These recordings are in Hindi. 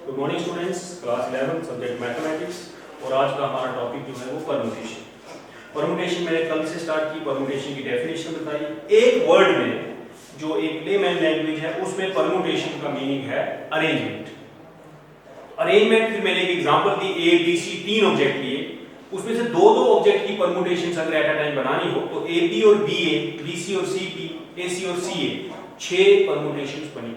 Good morning students, class 11 subject mathematics. और आज का हमारा टॉपिक जो है वो परम्यूटेशन। परम्यूटेशन मैंने कल से स्टार्ट की, परम्यूटेशन की डेफिनेशन बताई। एक वर्ड में जो एक लेमैन लैंग्वेज है उसमें परम्यूटेशन का मीनिंग है अरेंजमेंट। अरेंजमेंट फिर मैंने एक example the, A B C तीन ऑब्जेक्ट लिए, उसमें से दो दो ऑब्जेक्ट की परम्यूटेशन अगर एट अ टाइम बनानी हो तो ए बी और बी ए, बी सी और सी बी, ए सी और सी ए, 6 परम्यूटेशंस बनी।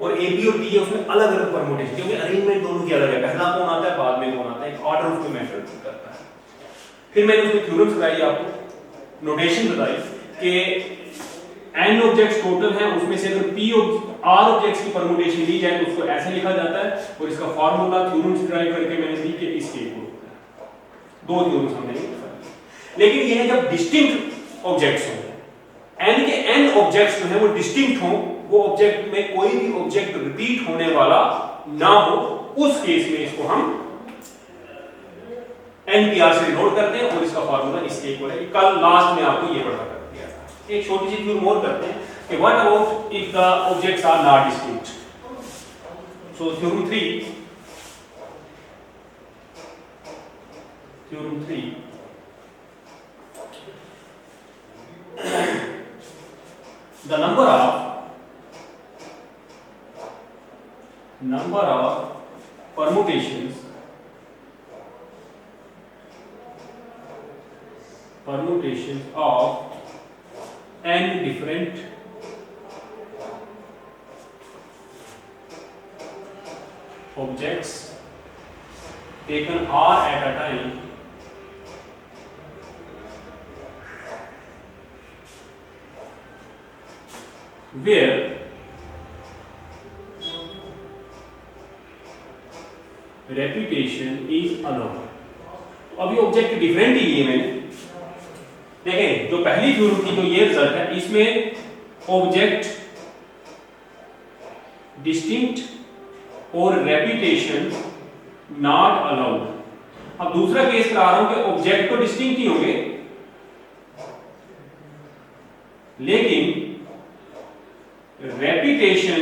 और ए बी और बी है उसमें अलग अलग परम्यूटेशन, क्योंकि अरेंजमेंट दोनों की अलग है, पहला कौन आता है बाद में कौन आता है, एक ऑर्डर उसमें मैटर करता है। फिर मैंने उसमें थ्योरम्स बताई, आपको नोटेशन बताई कि n ऑब्जेक्ट्स टोटल हैं, उसमें से अगर p r ऑब्जेक्ट्स की परम्यूटेशन ली जाए तो उसको ऐसे लिखा जाता है। और इसका फार्मूला थ्योरम्स ड्राइव करके मैंने दी कि इसके दो थ्योरम्स हमने लिखे। लेकिन ये है जब डिस्टिंक्ट ऑब्जेक्ट्स हो, n के n ऑब्जेक्ट्स जो हैं वो डिस्टिंक्ट हों, वो ऑब्जेक्ट में कोई भी ऑब्जेक्ट रिपीट होने वाला ना हो, उस केस में इसको हम NPR से डिनोट करते हैं और इसका फार्मूला इसके इक्वल है। कल लास्ट में आपको ये पढ़ा कर दिया था। एक छोटी सी थ्योरम और करते हैं कि what about if the objects are not distinct. So theorem 3 the number of permutations of n different objects taken R at a time where repetition is allowed। तो अभी ऑब्जेक्ट डिफरेंट ही लिए मैंने, देखें जो पहली थ्योरम थी तो ये रिजल्ट है, इसमें ऑब्जेक्ट डिस्टिंक्ट और रेपिटेशन नॉट अलाउड। अब दूसरा केस करा रहा हूं कि ऑब्जेक्ट तो डिस्टिंक्ट ही होंगे लेकिन रेपिटेशन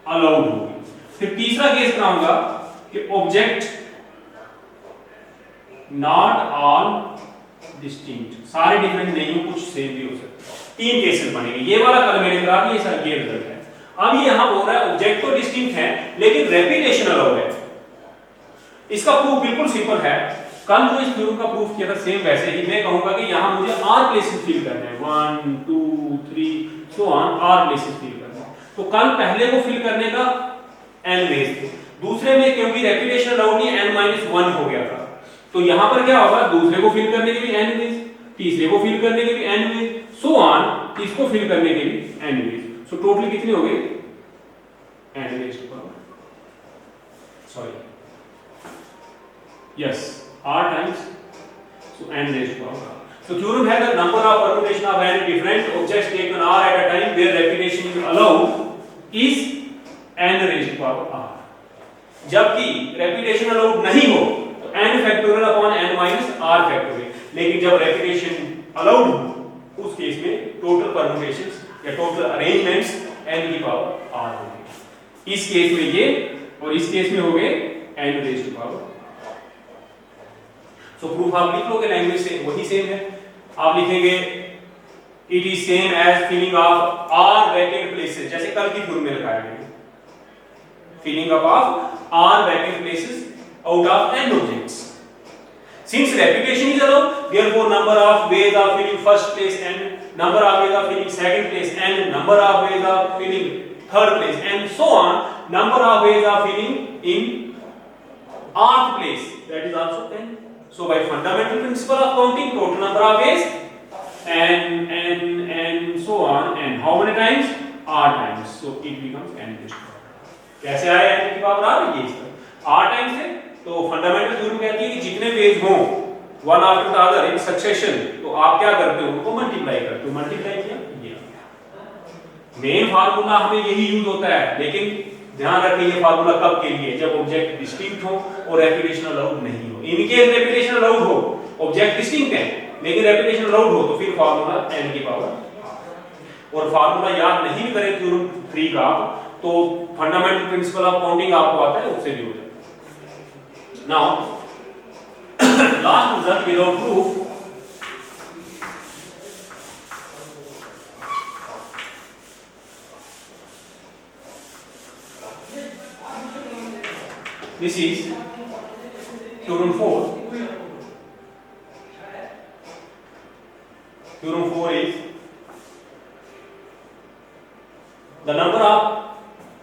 अलाउड होगी। फिर तीसरा केस कराऊंगा कि ऑब्जेक्ट नॉट ऑल डिस्टिंक्ट, सारे डिफरेंट नहीं हो, कुछ सेम भी हो सकते। 3 केसेस बनेंगे। ये वाला कल मैंने करा दिया, सर ये रिजल्ट है। अब ये यहां बोल रहा है ऑब्जेक्ट तो डिस्टिंक्ट है लेकिन रेपिटेशन अलाउड है। इसका प्रूफ बिल्कुल सिंपल है। कल जो इस थ्योरम का प्रूफ किया था सेम वैसे ही मैं कहूंगा कि यहां मुझे r प्लेसेस फिल करने हैं, 1 2 3 so on, r places fill करने हैं। तो कल पहले को फिल करने का n वेज थे, दूसरे में क्योंकि रेपिटेशन अलाउड नहीं n-1 हो गया था, तो यहां पर क्या होगा, दूसरे को फिल करने के लिए n वेज, तीसरे को फिल करने के लिए n वेज, सो ऑन, इसको फिल करने के लिए n वेज। सो टोटल कितने हो गए, n ways to power, sorry yes, r times, so n raised to power r. So theorem है that number of permutation of n different objects taken r at a time where repetition is allowed is n raised to power r. जबकि repetition allowed नहीं हो तो n factorial upon n minus r factorial, लेकिन जब repetition allowed हो उस केस में total permutations या total arrangements n की पावर r होगी। इस केस में ये और इस केस में हो गए n raised to power। तो प्रूफ आप लिख लोगे, लैंग्वेज से वही सेम है। आप लिखेंगे it is same as filling of R vacant places, जैसे कल की थ्योरम में लिखाया गया, filling up of R vacant places out of n objects. Since repetition is allowed, therefore number of ways of filling first place n, number of ways of filling second place n, number of ways of filling third place n, so on, number of ways of filling in rth place, that is also 10। So by fundamental principle of counting, total number of ways n so on, and how many times, r times, so it becomes n raised to power। कैसे आया n की पावर r, ये इसका r टाइम्स है। तो फंडामेंटल थ्योरम कहती है कि जितने वेज हों one after the other in succession, तो आप क्या करते हो, उनको मल्टीप्लाई करते हो। मल्टीप्लाई किया, ये मेन फार्मूला हमें यही यूज होता है, लेकिन ध्यान रखें ये फार्मूला कब के लिए, जब ऑब्जेक्ट डिस्टिंक्ट हो और रेपिटेशन अलाउड नहीं हो। इनकेस रेपिटेशन अलाउड हो, ऑब्जेक्ट डिस्टिंक्ट है लेकिन रेपिटेशन अलाउड हो, तो फिर फार्मूला n की पावर। और फार्मूला याद नहीं भी करें थ्योरम 3 का तो फंडामेंटल प्रिंसिपल ऑफ काउंटिंग आपको आता है, उससे भी हो जाता है। Now last result without proof, this is theorem 4. Theorem 4 is the number of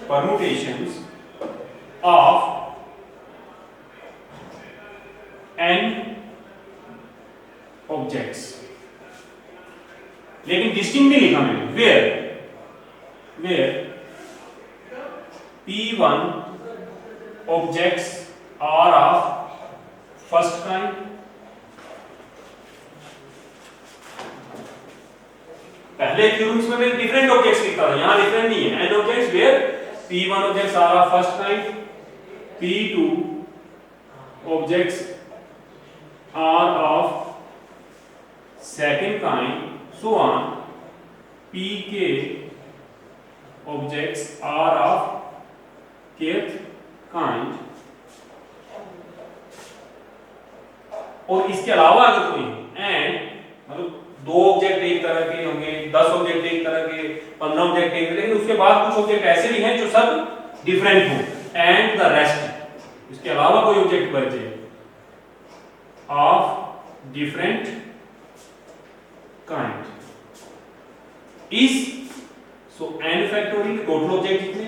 permutations of n objects, लेकिन डिस्टिंक्ट नहीं लिखा मैंने, where p1 objects are of first kind, पहले थ्योरम्स में मैं डिफरेंट ऑब्जेक्ट्स लिखता था, यहां डिफरेंट नहीं है, n objects where p1 objects are of first kind, p2 objects are of second kind, so on, pk objects are of kth kind, और इसके अलावा अगर कोई एंड मतलब 2 ऑब्जेक्ट एक तरह के होंगे, 10 ऑब्जेक्ट एक तरह के, 15 ऑब्जेक्ट एक, लेकिन उसके बाद कुछ ऑब्जेक्ट ऐसे भी हैं जो सब डिफरेंट हो, एंड द रेस्ट, इसके अलावा कोई ऑब्जेक्ट बचे of different kind is, so n factorial, total object जितने,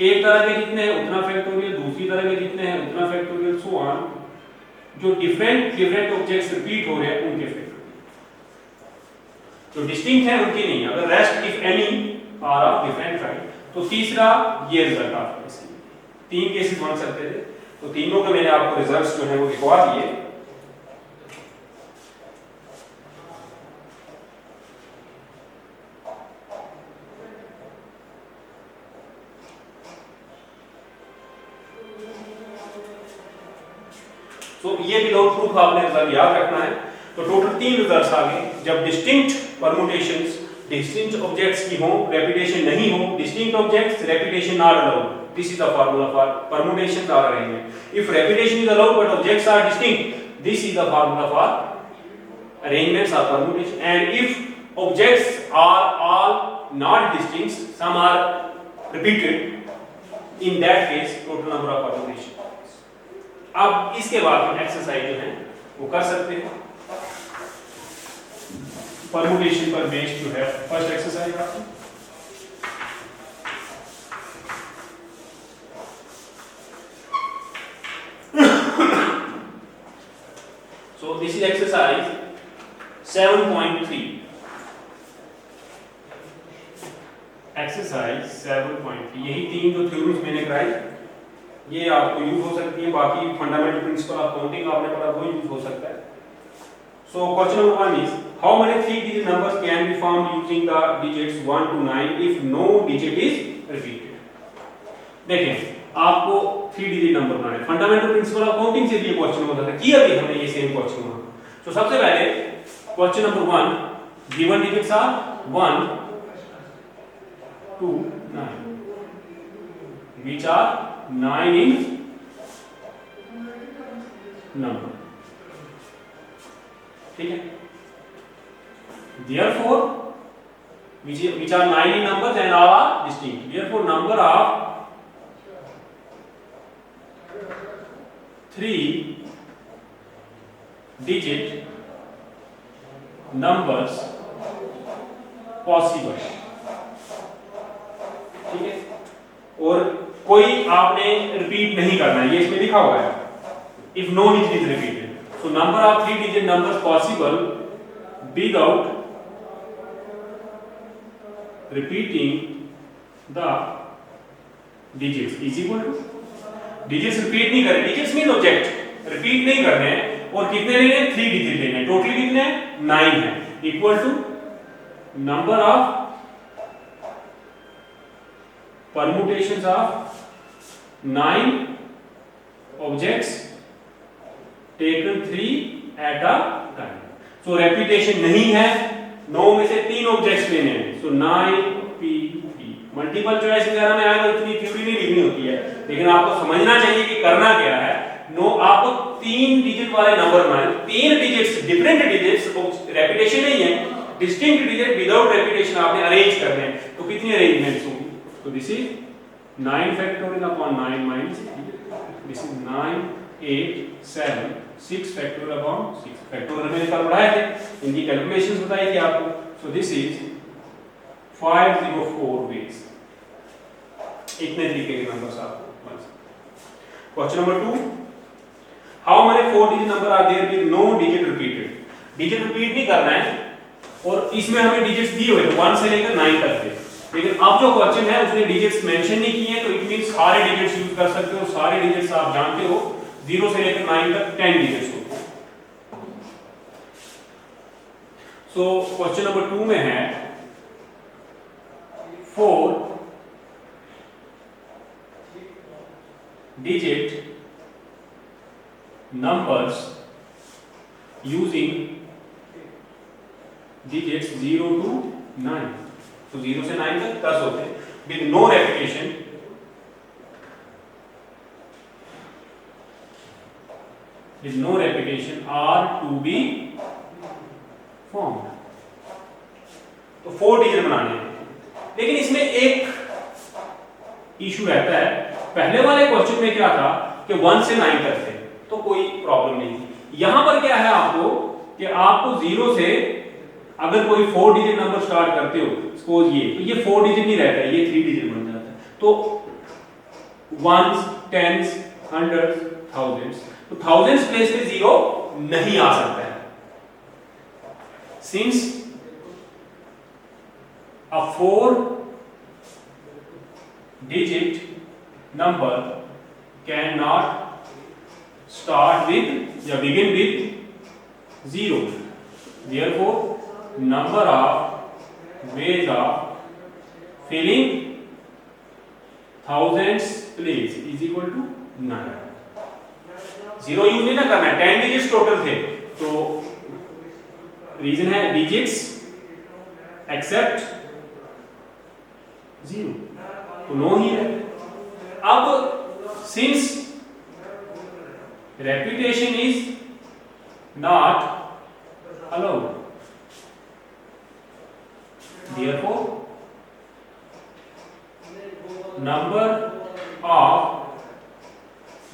एक तरह के जितने हैं उतना फैक्टोरियल, दूसरी तरह के जितने हैं उतना फैक्टोरियल, सो ऑन, जो डिफरेंट ऑब्जेक्ट्स रिपीट हो रहे हैं उनके फैक्टोरियल, जो डिस्टिंक्ट है उनकी नहीं, अगर rest if any are of different kind, तो तीसरा ये रिजल्ट आता है। इसके 3 केसेस बन सकते थे, तो तीनों के मैंने आपको रिजल्ट्स जो है वो लिखवा दिए। तो ये विदाउट प्रूफ आपने रिजल्ट याद रखना है। तो टोटल 3 रिजल्ट्स आ गए, जब डिस्टिंक्ट परम्यूटेशंस डिस्टिंक्ट ऑब्जेक्ट्स की हो, रेपिटेशन नहीं हो, distinct objects repetition not allowed, this is the formula for permutations or arrangement, if repetition is allowed but objects are distinct, this is the formula for arrangements or permutation, and if objects are all not distinct, some are repeated, in that case total number of permutation। अब इसके बाद हम एक्सरसाइज जो है वो कर सकते हैं परम्यूटेशन पर बेस्ड जो है। फर्स्ट एक्सरसाइज आपको so this is exercise 7.3, exercise 7.3, यही 3 जो थ्योरम्स मैंने कराई ये आपको यूज हो सकती है, बाकी फंडामेंटल प्रिंसिपल ऑफ काउंटिंग आपने पढ़ा वो यूज हो सकता है। So question number 1 is how many 3 digit numbers can be found using the digits 1 to 9 if no digit is repeated. देखें आपको 3 डिजिट नंबर बनाने, फंडामेंटल प्रिंसिपल ऑफ काउंटिंग से भी क्वेश्चन होता था, किया भी हमने ये सेम क्वेश्चन हुआ। तो सबसे पहले question number 1, given digits are 1 to 9 which are 9 in number, ठीक है। therefore which are 9 in numbers and all are distinct, therefore number of 3 digit numbers possible, ठीक है। और कोई आपने रिपीट नहीं करना है, ये इसमें लिखा हुआ है, if no digit is repeated, so number of 3 digit numbers possible without repeating the digits is equal to, digits repeat नहीं करने, डिजिट्स मीन ऑब्जेक्ट रिपीट नहीं करने हैं और कितने लेने हैं, 3 डिजिट लेने हैं। टोटली कितने हैं, 9 है, equal to number of permutations of 9 objects taken 3 at a time. So repetition नहीं है, 9 में से 3 ऑब्जेक्ट्स लेने हैं, सो 9p3। मल्टीपल चॉइस वगैरह में आया तो इतनी थ्योरी नहीं लिखनी होती है, लेकिन आपको समझना चाहिए कि करना क्या है। नो, आपको 3 डिजिट वाले नंबर बनाए, 3 डिजिट्स, डिफरेंट डिजिट्स, रेपिटेशन नहीं है, डिस्टिंक्ट डिजिट विदाउट रेपिटेशन आपने अरेंज करने हैं। तो कितनी अरेंजमेंट्स होंगी, तो this is 9 factorial upon 9 minus 3, this is 9 8 7 6 factorial upon 6। Factorial में कल पढ़ाए थे, इनकी कैलकुलेशंस बताई थी आपको। So this is 504 ways. इतने तरीके के नंबर्स आपको मिल सकते। Question number 2, how many 4 digit number are there with no digit repeated. Digit repeat नहीं करना है, और इसमें हमें डिजिट्स दिए हुए थे 1 से लेकर 9 तक थे, लेकिन अब जो क्वेश्चन है उसने डिजिट्स मेंशन नहीं किए हैं, तो इट मींस सारे डिजिट्स यूज कर सकते हो। सारे डिजिट्स आप जानते हो, 0 से लेकर 9 तक 10 डिजिट्स होते हैं। सो क्वेश्चन नंबर 2 में है 4 digit numbers using digits 0 to 9। तो 0 से 9 तक 10 होते हैं, with no repetition, with no repetition are to be formed। तो 4 डिजिट बनाने हैं, लेकिन इसमें एक इशू रहता है। पहले वाले क्वेश्चन में क्या था कि 1 से 9 तक थे, तो कोई प्रॉब्लम नहीं थी। यहां पर क्या है आपको कि आपको 0 से अगर कोई 4 डिजिट नंबर स्टार्ट करते हो, सपोज ये, तो ये 4 डिजिट नहीं रहता है, ये 3 डिजिट बन जाता है। तो वंस, टेंस, हंड्रेड्स, थाउजेंड्स, तो थाउजेंड्स प्लेस पे 0 नहीं आ सकता है, since a 4 digit number cannot start with या begin with 0, therefore number of ways of filling thousands place is equal to 9। 0 use नहीं ना करना है, 10 डिजिट्स टोटल थे, तो रीजन है डिजिट्स एक्सेप्ट 0, तो नो ही है। अब since repetition is not allowed, therefore number of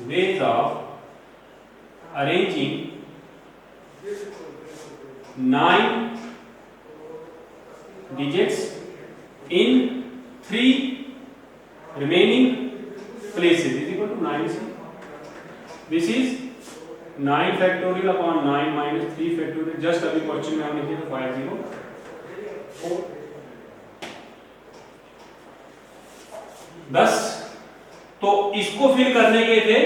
ways of arranging 9 digits in 3 remaining places is equal to 9c। This is 9 factorial upon 9 minus 3 factorial, just अभी क्वेश्चन में हमने किया था 504। 10, तो इसको फिल करने के थे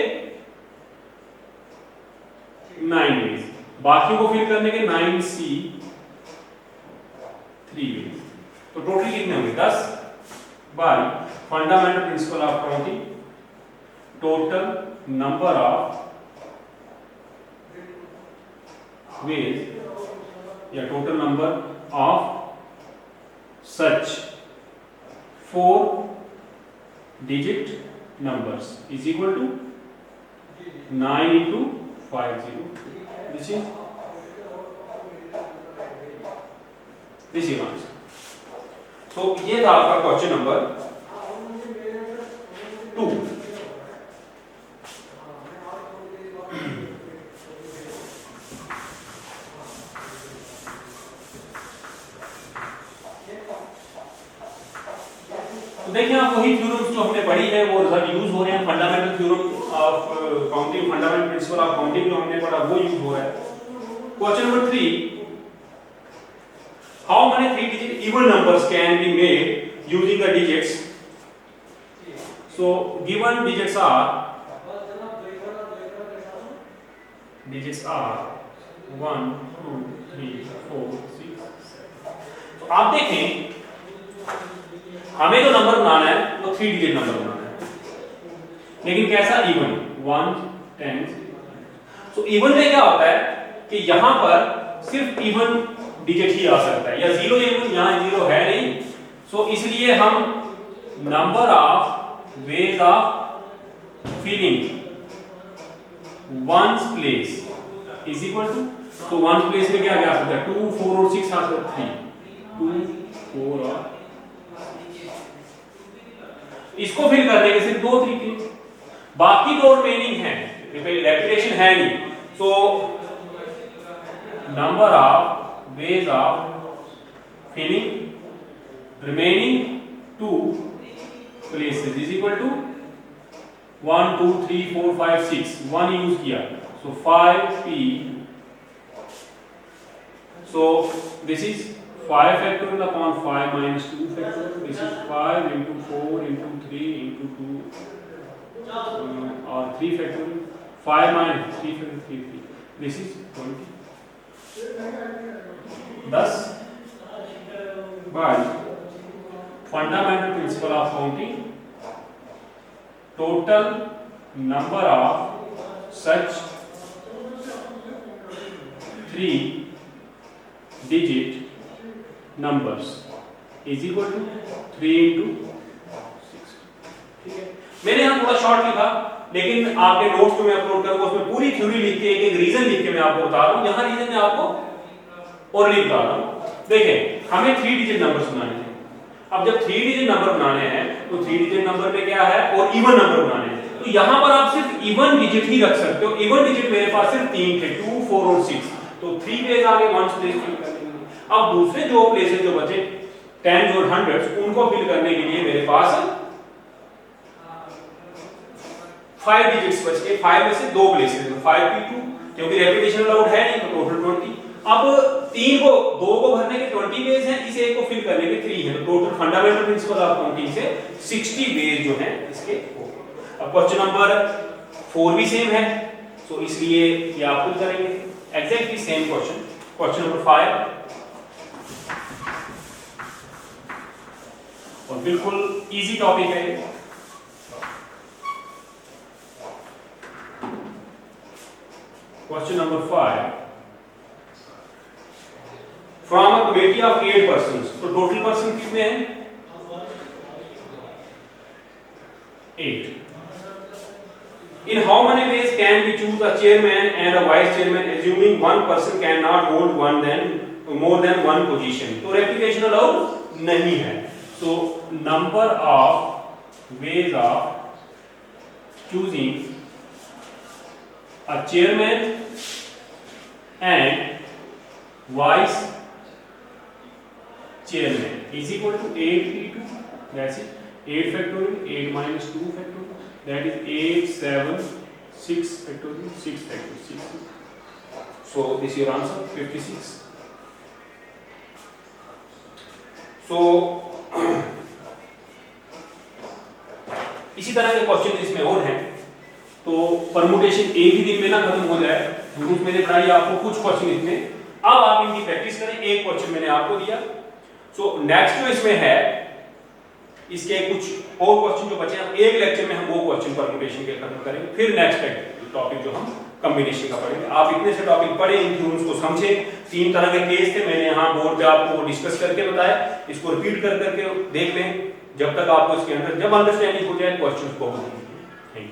9 वेज, बाकी को फिल करने के 9c 3 वेज, तो टोटल कितने होंगे 10 bye fundamental principle of counting, total number of ways या total number of such 4 digit numbers is equal to 9 into 50। this is answer। so ये था आपका क्वेश्चन नंबर 2। देखिए आप वही थ्योरम्स जो हमने पढ़ी है वो रिजल्ट यूज हो रहे हैं। Fundamental theorem of counting, fundamental principle of counting जो हमने पढ़ा वो यूज हो रहा है। Question number 3, how many 3 digit even numbers can be made using the digits. So given digits are digits are 1 2 3 4 6। तो आप देखें हमें जो नंबर बनाना है वो 3 डिजिट नंबर बनाना है, लेकिन कैसा? इवन 1 10। तो इवन में क्या होता है कि यहां पर सिर्फ इवन डिजिट ही आ सकता है, या जीरो या इवन, यहां जीरो है नहीं। सो इसलिए हम number of ways of filling ones place is equal to, तो वंस प्लेस में क्या आ सकता है? 2 4 और 6 आ सकता है, 3 2 4 और इसको फिल करने के सिर्फ 2 तरीके, बाकी तो रिमेनिंग है, रेपिटेशन है नहीं। So number of ways of filling remaining 2 places is equal to 1 2 3 4 5 6, 1 use किया, so 5p। So this is 5 factorial upon 5 minus 2 factorial. This is 5 into 4 into 3 into 2 or 3 factorial. 5 minus 3 factorial 3 3. This is 20. Thus, by fundamental principle of counting, total number of such 3-digit numbers is equal to 3 into 6। ठीक है, मैंने यहाँ थोड़ा शॉर्ट लिखा, लेकिन आपके नोट्स में मैं अपलोड करूंगा, उसमें पूरी थ्योरी लिख के एक रीजन लिख के मैं आपको बता रहा हूँ। यहाँ रीजन मैं आपको और लिख रहा हूँ। देखें, हमें 3 डिजिट नंबर्स बनाने हैं। अब जब 3 डिजिट नंबर बनाने हैं तो 3 डिजिट नंबर में क्या है, और इवन नंबर बनाने हैं, तो यहाँ पर आप सिर्फ इवन डिजिट ही रख सकते हो। इवन डिजिट मेरे पास सिर्फ 3 थे, 2 4 और 6, तो 3 पेज आगे 1 प्लेस फिल कर देंगे। अब दूसरे जो प्लेसेस जो बचे 10s और 100s, उनको फिल करने के लिए मेरे पास 5 डिजिट्स बच गए। 5 में से 2 प्लेसेस, 5p2, क्योंकि रेपिटेशन अलाउड है नहीं, तो टोटल 20। अब 3 को 2 को भरने के 20 वेज हैं, इस एक को फिल करने के 3 हैं, तो total fundamental principle of counting से 60 वेज जो हैं इसके हो गए। अब क्वेश्चन नंबर 4 भी सेम है, तो इसलिए ये आप खुद करेंगे exactly same question. Question number 5 और बिल्कुल इजी टॉपिक है। Question number 5, from a committee of 8 persons, तो टोटल पर्सन कितने हैं? 8। In how many ways can we choose a chairman and a vice chairman, assuming one person cannot hold more than one position? तो replication allowed नहीं है। So number of ways of choosing a chairman and vice chairman is equal to 8p2, that's it, 8 factorial, 8 minus 2 factorial, that is 8 7 6 factorial, 6 factorial 6. So this is your answer, 56. So इसी तरह के क्वेश्चन इसमें और हैं, तो परमुटेशन एक ही दिन में ना खत्म हो जाए, ग्रुप मैंने पढ़ाई आपको कुछ क्वेश्चन इसमें, अब आप इनकी प्रैक्टिस करें। एक क्वेश्चन मैंने आपको दिया, सो नेक्स्ट जो इसमें है, इसके कुछ और क्वेश्चन जो बचे हैं, एक लेक्चर में हम वो क्वेश्चन परमुटेशन के खत्म करेंगे, फिर नेक्स्ट टॉपिक जो हम कॉम्बिनेशन का पढ़ेंगे। आप इतने से टॉपिक पढ़े, इन थ्योरम्स को समझे। 3 तरह के केस थे, मैंने यहाँ बोर्ड पे आपको डिस्कस करके बताया, इसको रिपीट कर करके देख लें, जब तक आपको इसके अंदर जब अंडरस्टैंडिंग हो जाए क्वेश्चन बहुत। Thank you.